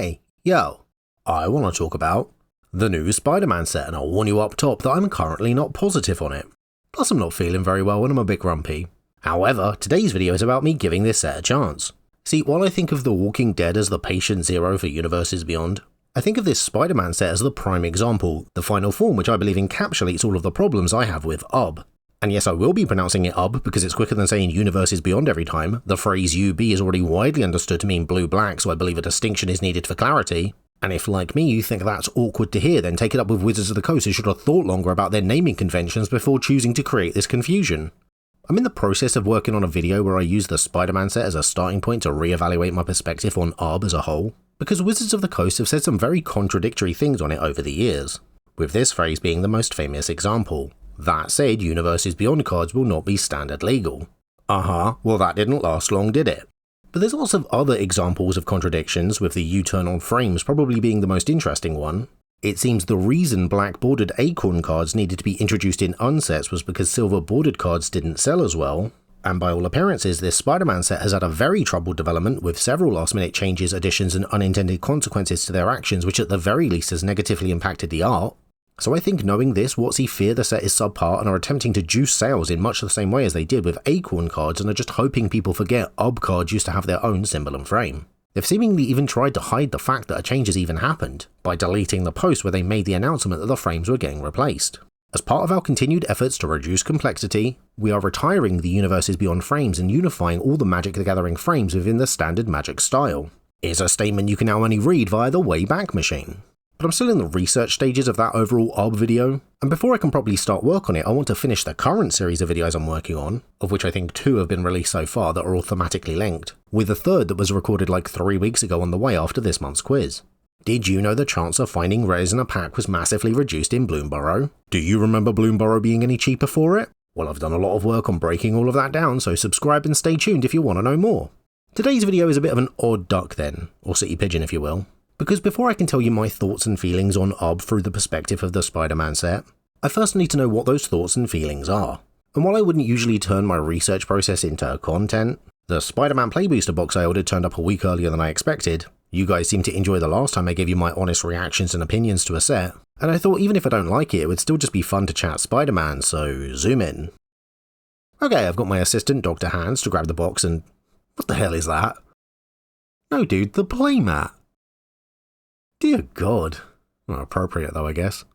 Hey, yo, I want to talk about the new Spider-Man set, and I'll warn you up top that I'm currently not positive on it. Plus I'm not feeling very well and I'm a bit grumpy. However, today's video is about me giving this set a chance. See, while I think of The Walking Dead as the patient zero for Universes Beyond, I think of this Spider-Man set as the prime example, the final form which I believe encapsulates all of the problems I have with UB. And yes, I will be pronouncing it UB because it's quicker than saying Universes Beyond every time. The phrase UB is already widely understood to mean blue-black, so I believe a distinction is needed for clarity. And if, like me, you think that's awkward to hear, then take it up with Wizards of the Coast who should have thought longer about their naming conventions before choosing to create this confusion. I'm in the process of working on a video where I use the Spider-Man set as a starting point to re-evaluate my perspective on UB as a whole, because Wizards of the Coast have said some very contradictory things on it over the years, with this phrase being the most famous example. That said, Universes Beyond cards will not be standard legal. Well that didn't last long, did it? But there's lots of other examples of contradictions, with the U-turn on frames probably being the most interesting one. It seems the reason black bordered Acorn cards needed to be introduced in unsets was because silver bordered cards didn't sell as well, and by all appearances this Spider-Man set has had a very troubled development with several last minute changes, additions and unintended consequences to their actions which at the very least has negatively impacted the art. So I think knowing this, WotC fear the set is subpar and are attempting to juice sales in much the same way as they did with Acorn cards and are just hoping people forget UB cards used to have their own symbol and frame. They've seemingly even tried to hide the fact that a change has even happened, by deleting the post where they made the announcement that the frames were getting replaced. As part of our continued efforts to reduce complexity, we are retiring the Universes Beyond frames and unifying all the Magic the Gathering frames within the standard Magic style. It's a statement you can now only read via the Wayback Machine. But I'm still in the research stages of that overall UB video, and before I can properly start work on it, I want to finish the current series of videos I'm working on, of which I think 2 have been released so far that are all thematically linked, with a third that was recorded like 3 weeks ago on the way after this month's quiz. Did you know the chance of finding rares in a pack was massively reduced in Bloomburrow? Do you remember Bloomburrow being any cheaper for it? Well, I've done a lot of work on breaking all of that down, so subscribe and stay tuned if you want to know more. Today's video is a bit of an odd duck then, or city pigeon if you will. Because before I can tell you my thoughts and feelings on UB through the perspective of the Spider-Man set, I first need to know what those thoughts and feelings are. And while I wouldn't usually turn my research process into content, the Spider-Man Play Booster box I ordered turned up a week earlier than I expected, you guys seemed to enjoy the last time I gave you my honest reactions and opinions to a set, and I thought even if I don't like it, it would still just be fun to chat Spider-Man, so zoom in. Okay, I've got my assistant Dr. Hands to grab the box and... what the hell is that? No dude, the playmat. Dear God. Well, appropriate though, I guess.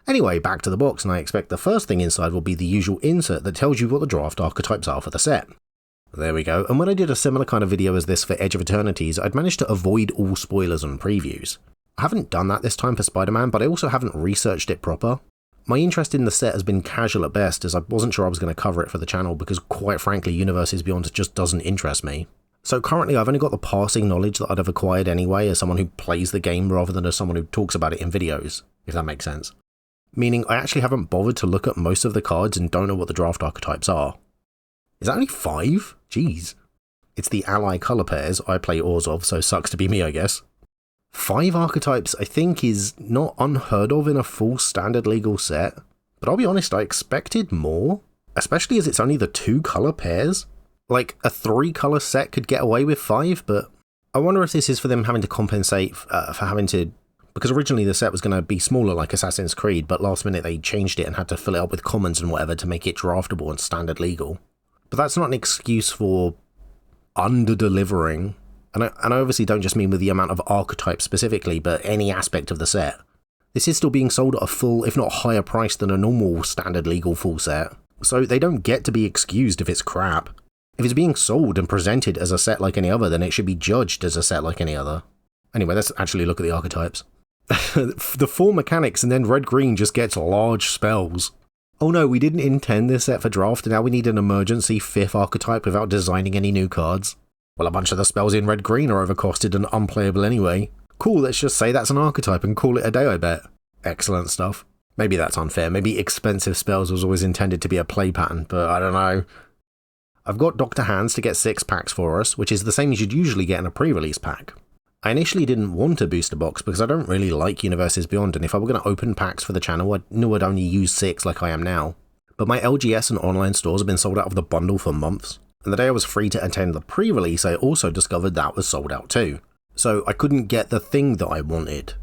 Anyway, back to the box, and I expect the first thing inside will be the usual insert that tells you what the draft archetypes are for the set. There we go, and when I did a similar kind of video as this for Edge of Eternities, I'd managed to avoid all spoilers and previews. I haven't done that this time for Spider-Man, but I also haven't researched it proper. My interest in the set has been casual at best, as I wasn't sure I was going to cover it for the channel because quite frankly Universes Beyond just doesn't interest me. So currently I've only got the passing knowledge that I'd have acquired anyway as someone who plays the game rather than as someone who talks about it in videos, if that makes sense. Meaning I actually haven't bothered to look at most of the cards and don't know what the draft archetypes are. Is that only 5? Jeez. It's the ally colour pairs. I play Orzhov, so sucks to be me I guess. 5 archetypes I think is not unheard of in a full standard legal set, but I'll be honest, I expected more, especially as it's only the 2 colour pairs. Like, a 3 colour set could get away with 5, but I wonder if this is for them having to compensate for having to... because originally the set was going to be smaller like Assassin's Creed, but last minute they changed it and had to fill it up with commons and whatever to make it draftable and standard legal. But that's not an excuse for under-delivering, and I obviously don't just mean with the amount of archetypes specifically, but any aspect of the set. This is still being sold at a full, if not higher price than a normal standard legal full set, so they don't get to be excused if it's crap. If it's being sold and presented as a set like any other, then it should be judged as a set like any other. Anyway, let's actually look at the archetypes. The 4 mechanics and then red-green just gets large spells. Oh no, we didn't intend this set for draft and now we need an emergency 5th archetype without designing any new cards. Well, a bunch of the spells in red-green are overcosted and unplayable anyway. Cool, let's just say that's an archetype and call it a day, I bet. Excellent stuff. Maybe that's unfair, maybe expensive spells was always intended to be a play pattern, but I don't know. I've got Dr. Hands to get 6 packs for us, which is the same as you'd usually get in a pre-release pack. I initially didn't want a booster box because I don't really like Universes Beyond, and if I were going to open packs for the channel, I knew I'd only use 6 like I am now. But my LGS and online stores have been sold out of the bundle for months, and the day I was free to attend the pre-release I also discovered that was sold out too. so I couldn't get the thing that I wanted.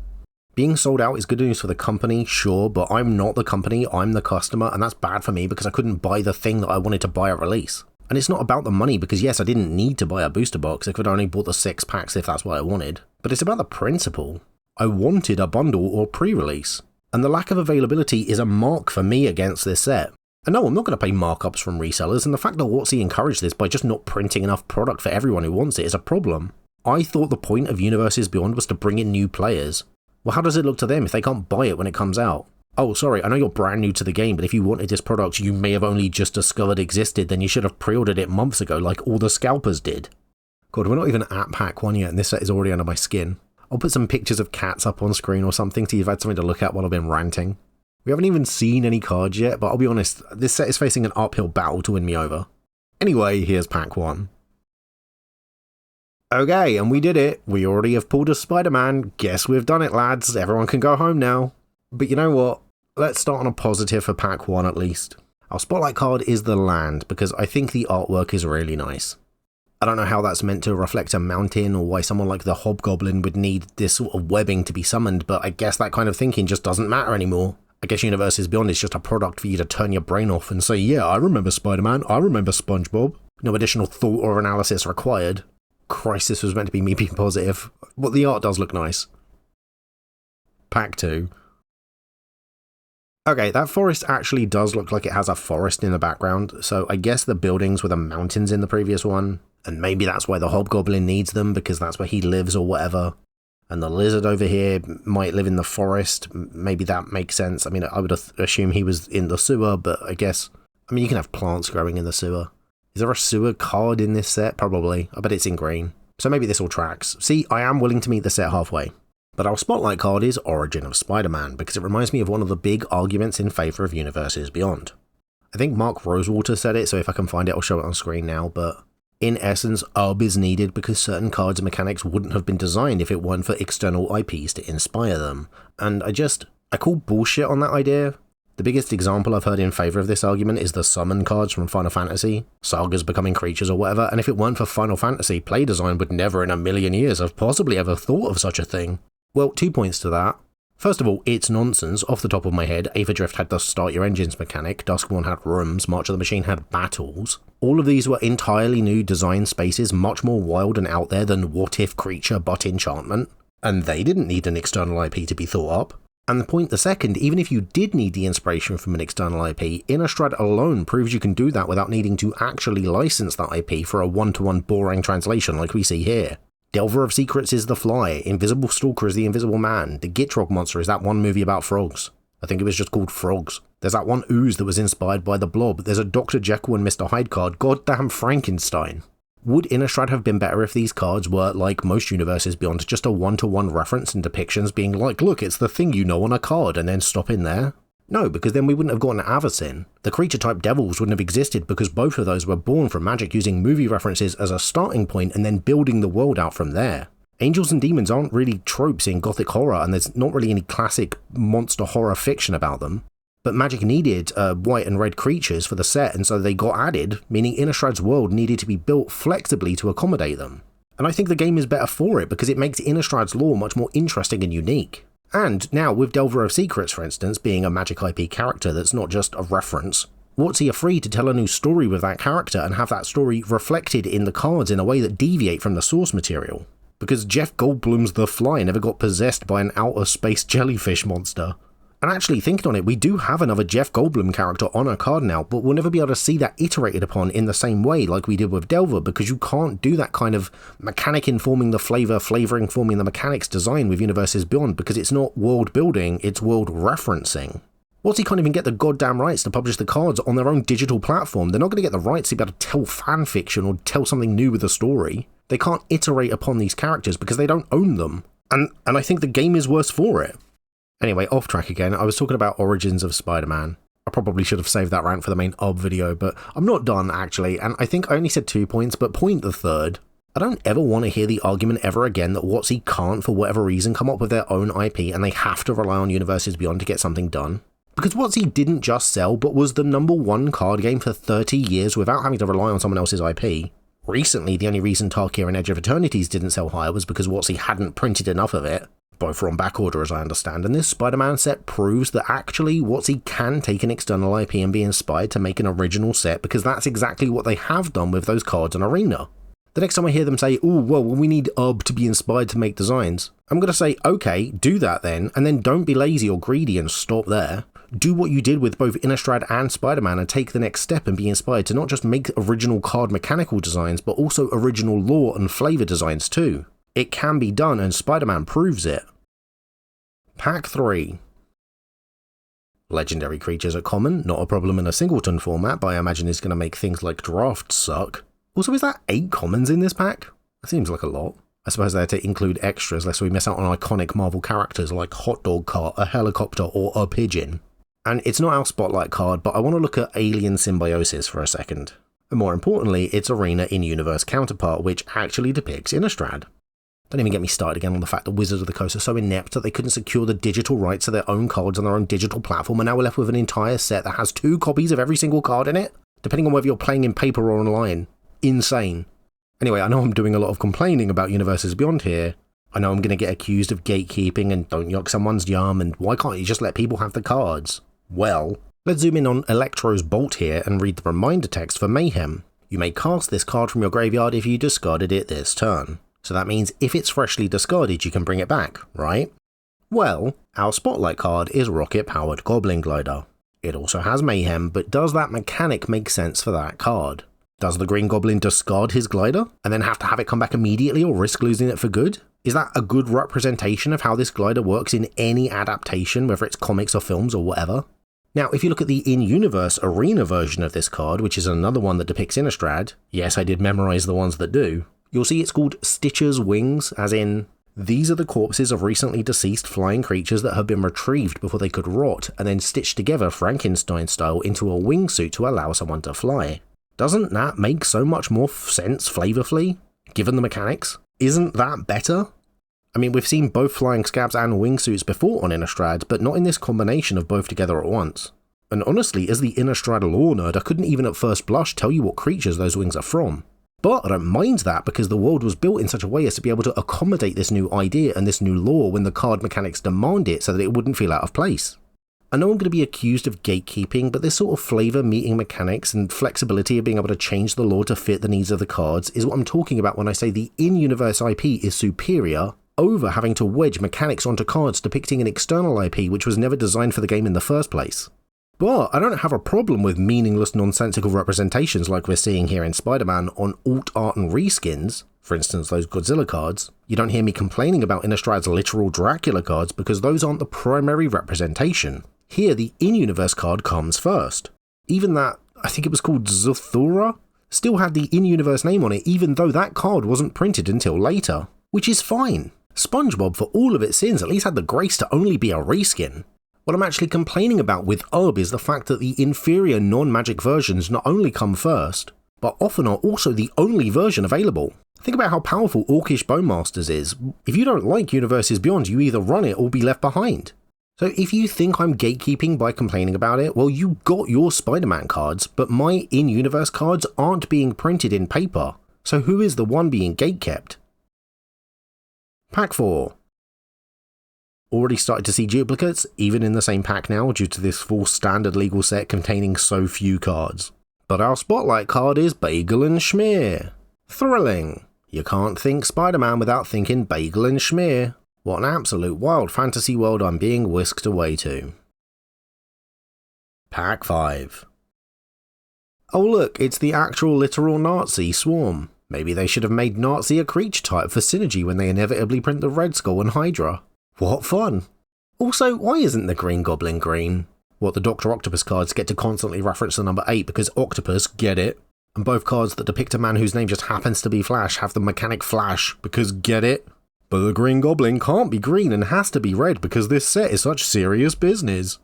Being sold out is good news for the company, sure, but I'm not the company, I'm the customer, and that's bad for me because I couldn't buy the thing that I wanted to buy at release. And it's not about the money because yes, I didn't need to buy a booster box, I could only bought the 6 packs if that's what I wanted. But it's about the principle. I wanted a bundle or pre-release, and the lack of availability is a mark for me against this set. And no, I'm not going to pay markups from resellers, and the fact that WotC encouraged this by just not printing enough product for everyone who wants it is a problem. I thought the point of Universes Beyond was to bring in new players. Well, how does it look to them if they can't buy it when it comes out? Oh, sorry, I know you're brand new to the game, but if you wanted this product you may have only just discovered existed, then you should have pre-ordered it months ago like all the scalpers did. God, we're not even at pack 1 yet and this set is already under my skin. I'll put some pictures of cats up on screen or something so you've had something to look at while I've been ranting. We haven't even seen any cards yet, but I'll be honest, this set is facing an uphill battle to win me over. Anyway, here's pack 1. Okay, and we did it. We already have pulled a Spider-Man. Guess we've done it, lads. Everyone can go home now. But you know what? Let's start on a positive for pack 1 at least. Our spotlight card is the land, because I think the artwork is really nice. I don't know how that's meant to reflect a mountain or why someone like the Hobgoblin would need this sort of webbing to be summoned, but I guess that kind of thinking just doesn't matter anymore. I guess Universes Beyond is just a product for you to turn your brain off and say, yeah, I remember Spider-Man, I remember SpongeBob. No additional thought or analysis required. Christ, this was meant to be me being positive. But the art does look nice. Pack 2. Okay, that forest actually does look like it has a forest in the background, so I guess the buildings were the mountains in the previous one, and maybe that's why the Hobgoblin needs them, because that's where he lives or whatever. And the lizard over here might live in the forest, maybe that makes sense. I mean, I would assume he was in the sewer, but I guess, I mean, you can have plants growing in the sewer. Is there a sewer card in this set? Probably. I bet it's in green. So maybe this all tracks. See, I am willing to meet the set halfway. But our spotlight card is Origin of Spider-Man, because it reminds me of one of the big arguments in favour of Universes Beyond. I think Mark Rosewater said it, so if I can find it I'll show it on screen now, but in essence, UB is needed because certain cards and mechanics wouldn't have been designed if it weren't for external IPs to inspire them. And I call bullshit on that idea. The biggest example I've heard in favour of this argument is the summon cards from Final Fantasy, sagas becoming creatures or whatever, and if it weren't for Final Fantasy, play design would never in a million years have possibly ever thought of such a thing. Well, 2 points to that. First of all, it's nonsense. Off the top of my head, Aetherdrift had the Start Your Engines mechanic, Duskborn had rooms, March of the Machine had battles. All of these were entirely new design spaces, much more wild and out there than What If Creature but Enchantment. And they didn't need an external IP to be thought up. And the second, even if you did need the inspiration from an external IP, Innistrad alone proves you can do that without needing to actually license that IP for a one-to-one boring translation like we see here. Delver of Secrets is the Fly, Invisible Stalker is the Invisible Man, the Gitrog monster is that one movie about frogs. I think it was just called Frogs. There's that one ooze that was inspired by the Blob, there's a Dr. Jekyll and Mr. Hyde card, goddamn Frankenstein. Would Innistrad have been better if these cards were, like most Universes Beyond, just a one-to-one reference and depictions being like, look, it's the thing you know on a card, and then stop in there? No, because then we wouldn't have gotten Avacyn. The creature-type devils wouldn't have existed because both of those were born from Magic using movie references as a starting point and then building the world out from there. Angels and demons aren't really tropes in gothic horror, and there's not really any classic monster horror fiction about them. But Magic needed white and red creatures for the set, and so they got added, meaning Innistrad's world needed to be built flexibly to accommodate them. And I think the game is better for it, because it makes Innistrad's lore much more interesting and unique. And now, with Delver of Secrets, for instance, being a Magic IP character that's not just a reference, WotC are free to tell a new story with that character and have that story reflected in the cards in a way that deviate from the source material. Because Jeff Goldblum's The Fly never got possessed by an outer space jellyfish monster. And actually, thinking on it, we do have another Jeff Goldblum character on our card now, but we'll never be able to see that iterated upon in the same way like we did with Delver, because you can't do that kind of mechanic informing the flavour, flavour informing the mechanics design with Universes Beyond, because it's not world building, it's world referencing. WotC can't even get the goddamn rights to publish the cards on their own digital platform. They're not going to get the rights to be able to tell fan fiction or tell something new with a story. They can't iterate upon these characters because they don't own them. And I think the game is worse for it. Anyway, off track again, I was talking about Origins of Spider-Man. I probably should have saved that rant for the main UB video, but I'm not done actually, and I think I only said 2 points, but point the third. I don't ever want to hear the argument ever again that WotC can't, for whatever reason, come up with their own IP and they have to rely on Universes Beyond to get something done. Because WotC didn't just sell, but was the #1 card game for 30 years without having to rely on someone else's IP. Recently, the only reason Tarkir and Edge of Eternities didn't sell higher was because WotC hadn't printed enough of it. Both were on backorder as I understand, and this Spider-Man set proves that actually WotC can take an external IP and be inspired to make an original set, because that's exactly what they have done with those cards in Arena. The next time I hear them say, oh, well, we need to be inspired to make designs, I'm going to say, okay, do that then, and then don't be lazy or greedy and stop there. Do what you did with both Innistrad and Spider-Man and take the next step and be inspired to not just make original card mechanical designs, but also original lore and flavour designs too. It can be done, and Spider-Man proves it. Pack 3. Legendary creatures are common, not a problem in a singleton format, but I imagine it's going to make things like drafts suck. Also, is that 8 commons in this pack? That seems like a lot. I suppose they had to include extras lest we miss out on iconic Marvel characters like Hot Dog Cart, a Helicopter, or a Pigeon. And it's not our Spotlight card, but I want to look at Alien Symbiosis for a second. And more importantly, its Arena in-universe counterpart, which actually depicts Innistrad. Don't even get me started again on the fact that Wizards of the Coast are so inept that they couldn't secure the digital rights to their own cards on their own digital platform, and now we're left with an entire set that has 2 copies of every single card in it, depending on whether you're playing in paper or online. Insane. Anyway, I know I'm doing a lot of complaining about Universes Beyond here. I know I'm going to get accused of gatekeeping and don't yuck someone's yum, and why can't you just let people have the cards? Well, let's zoom in on Electro's Bolt here and read the reminder text for Mayhem. You may cast this card from your graveyard if you discarded it this turn. So that means if it's freshly discarded, you can bring it back, right? Well, our Spotlight card is rocket-powered Goblin Glider. It also has Mayhem, but does that mechanic make sense for that card? Does the Green Goblin discard his glider, and then have to have it come back immediately or risk losing it for good? Is that a good representation of how this glider works in any adaptation, whether it's comics or films or whatever? Now, if you look at the in-universe Arena version of this card, which is another one that depicts Innistrad, yes, I did memorise the ones that do, you'll see it's called Stitcher's Wings, as in, these are the corpses of recently deceased flying creatures that have been retrieved before they could rot, and then stitched together Frankenstein style into a wingsuit to allow someone to fly. Doesn't that make so much more sense flavorfully, given the mechanics? Isn't that better? I mean, we've seen both flying scabs and wingsuits before on Innistrad, but not in this combination of both together at once. And honestly, as the Innistrad lore nerd, I couldn't even at first blush tell you what creatures those wings are from. But I don't mind that because the world was built in such a way as to be able to accommodate this new idea and this new lore when the card mechanics demand it so that it wouldn't feel out of place. I know I'm going to be accused of gatekeeping, but this sort of flavour meeting mechanics and flexibility of being able to change the lore to fit the needs of the cards is what I'm talking about when I say the in-universe IP is superior over having to wedge mechanics onto cards depicting an external IP which was never designed for the game in the first place. But I don't have a problem with meaningless nonsensical representations like we're seeing here in Spider-Man on alt art and reskins, for instance those Godzilla cards. You don't hear me complaining about Innistrad's literal Dracula cards because those aren't the primary representation. Here the in-universe card comes first. Even that, I think it was called Zathura, still had the in-universe name on it even though that card wasn't printed until later. Which is fine. SpongeBob, for all of its sins, at least had the grace to only be a reskin. What I'm actually complaining about with URB is the fact that the inferior non-magic versions not only come first, but often are also the only version available. Think about how powerful Orcish Bowmasters is. If you don't like Universes Beyond, you either run it or be left behind. So if you think I'm gatekeeping by complaining about it, well, you got your Spider-Man cards, but my in-universe cards aren't being printed in paper. So who is the one being gatekept? Pack 4. Already started to see duplicates, even in the same pack now, due to this full standard legal set containing so few cards. But our Spotlight card is Bagel and Schmear. Thrilling. You can't think Spider-Man without thinking Bagel and Schmear. What an absolute wild fantasy world I'm being whisked away to. Pack 5. Oh look, it's the actual literal Nazi Swarm. Maybe they should have made Nazi a creature type for synergy when they inevitably print the Red Skull and Hydra. What fun! Also, why isn't the Green Goblin green? What, the Dr. Octopus cards get to constantly reference the number 8 because Octopus, get it? And both cards that depict a man whose name just happens to be Flash have the mechanic Flash because get it? But the Green Goblin can't be green and has to be red because this set is such serious business.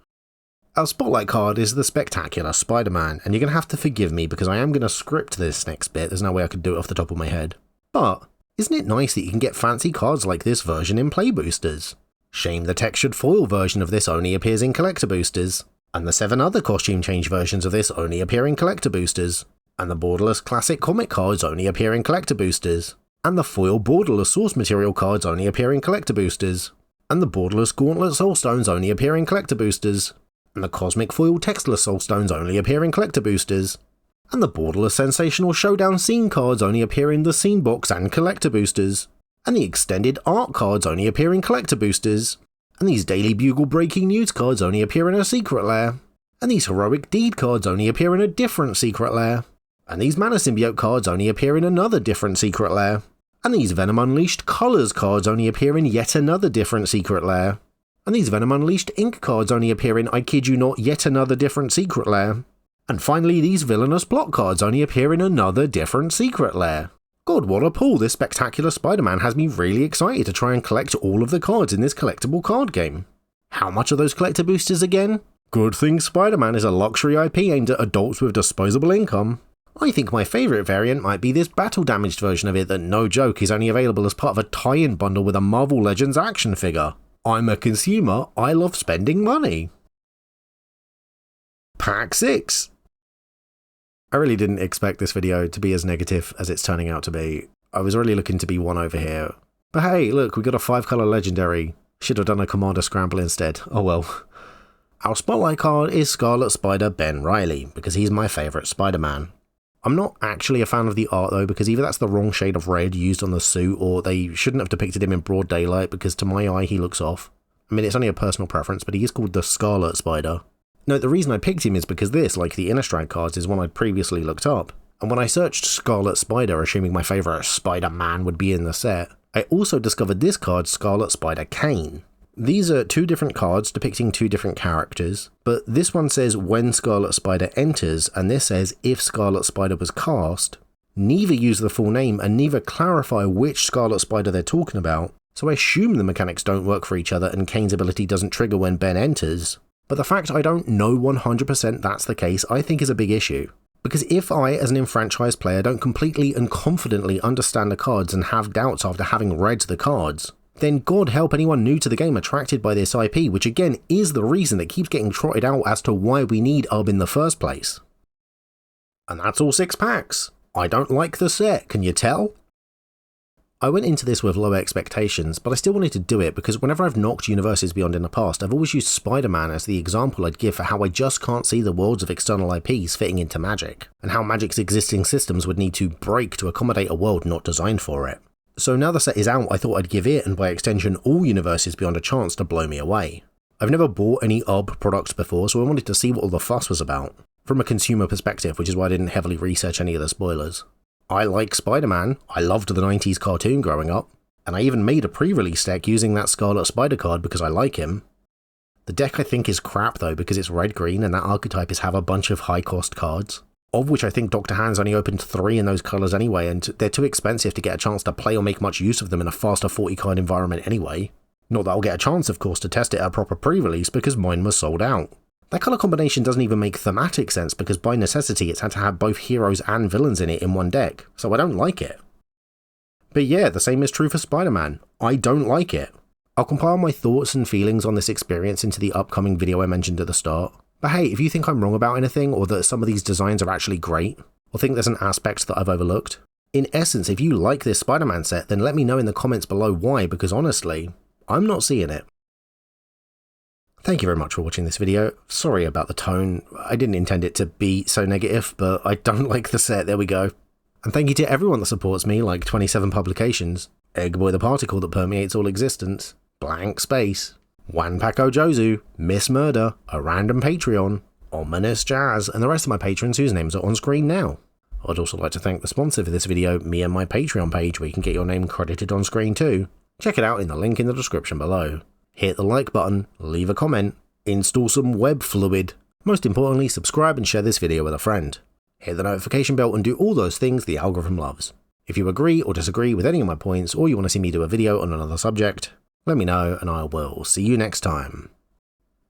Our Spotlight card is the Spectacular Spider-Man, and you're going to have to forgive me because I am going to script this next bit, there's no way I could do it off the top of my head. But, isn't it nice that you can get fancy cards like this version in Play Boosters? Shame the textured foil version of this only appears in Collector Boosters, and the 7 other costume change versions of this only appear in Collector Boosters. and the borderless classic comic cards only appear in collector boosters, and the foil borderless source material cards only appear in collector boosters, and the borderless gauntlet soulstones only appear in collector boosters, and the cosmic foil textless soulstones only appear in collector boosters, and the borderless sensational showdown scene cards only appear in the scene box and collector boosters, and the extended art cards only appear in collector boosters, and these daily bugle breaking news cards only appear in a secret lair, and these heroic deed cards only appear in a different secret lair, and these mana symbiote cards only appear in another different secret lair, and these Venom Unleashed Colors cards only appear in yet another different secret lair, and these Venom Unleashed Ink cards only appear in, I kid you not, yet another different secret lair, and finally these Villainous Plot cards only appear in another different secret lair. God, what a pull! This spectacular Spider-Man has me really excited to try and collect all of the cards in this collectible card game. How much are those collector boosters again? Good thing Spider-Man is a luxury IP aimed at adults with disposable income. I think my favourite variant might be this battle-damaged version of it that, no joke, is only available as part of a tie-in bundle with a Marvel Legends action figure. I'm a consumer, I love spending money. Pack 6. I really didn't expect this video to be as negative as it's turning out to be. I was really looking to be one over here. But hey, look, we got a 5-colour legendary. Should have done a Commander Scramble instead. Oh well. Our spotlight card is Scarlet Spider Ben Reilly, because he's my favourite Spider-Man. I'm not actually a fan of the art though, because either that's the wrong shade of red used on the suit, or they shouldn't have depicted him in broad daylight, because to my eye he looks off. I mean, it's only a personal preference, but he is called the Scarlet Spider. No, the reason I picked him is because this, like the Innistrad cards, is one I'd previously looked up. And when I searched Scarlet Spider, assuming my favourite Spider-Man would be in the set, I also discovered this card, Scarlet Spider Kane. These are two different cards depicting two different characters, but this one says when Scarlet Spider enters, and this says if Scarlet Spider was cast. Neither use the full name and neither clarify which Scarlet Spider they're talking about, so I assume the mechanics don't work for each other and Kane's ability doesn't trigger when Ben enters. But the fact I don't know 100% that's the case I think is a big issue. Because if I, as an enfranchised player, don't completely and confidently understand the cards and have doubts after having read the cards, then God help anyone new to the game attracted by this IP, which again is the reason that keeps getting trotted out as to why we need UB in the first place. And that's all 6 packs. I don't like the set, can you tell? I went into this with low expectations, but I still wanted to do it because whenever I've knocked Universes Beyond in the past, I've always used Spider-Man as the example I'd give for how I just can't see the worlds of external IPs fitting into Magic, and how Magic's existing systems would need to break to accommodate a world not designed for it. So now the set is out, I thought I'd give it, and by extension all Universes Beyond, a chance to blow me away. I've never bought any UB products before, so I wanted to see what all the fuss was about, from a consumer perspective, which is why I didn't heavily research any of the spoilers. I like Spider-Man, I loved the 90s cartoon growing up, and I even made a pre-release deck using that Scarlet Spider card because I like him. The deck I think is crap though because it's red-green and that archetype is have a bunch of high-cost cards, of which I think Dr. Hands only opened 3 in those colours anyway, and they're too expensive to get a chance to play or make much use of them in a faster 40-card environment anyway. Not that I'll get a chance of course to test it at a proper pre-release because mine was sold out. That colour combination doesn't even make thematic sense because by necessity it's had to have both heroes and villains in it in one deck, so I don't like it. But yeah, the same is true for Spider-Man. I don't like it. I'll compile my thoughts and feelings on this experience into the upcoming video I mentioned at the start. But hey, if you think I'm wrong about anything, or that some of these designs are actually great, or think there's an aspect that I've overlooked, in essence, if you like this Spider-Man set, then let me know in the comments below why, because honestly, I'm not seeing it. Thank you very much for watching this video. Sorry about the tone, I didn't intend it to be so negative, but I don't like the set, there we go. And thank you to everyone that supports me, like 27 publications, Eggboy the Particle that permeates all existence, Blank Space, Wanpako Jozu, Miss Murder, a random Patreon, Ominous Jazz, and the rest of my patrons whose names are on screen now. I'd also like to thank the sponsor for this video, me and my Patreon page, where you can get your name credited on screen too. Check it out in the link in the description below. Hit the like button, leave a comment, install some web fluid. Most importantly, subscribe and share this video with a friend. Hit the notification bell and do all those things the algorithm loves. If you agree or disagree with any of my points, or you want to see me do a video on another subject, let me know and I will see you next time.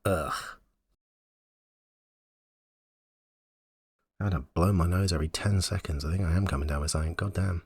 Ugh. I had to blow my nose every 10 seconds. I think I am coming down with something, goddamn.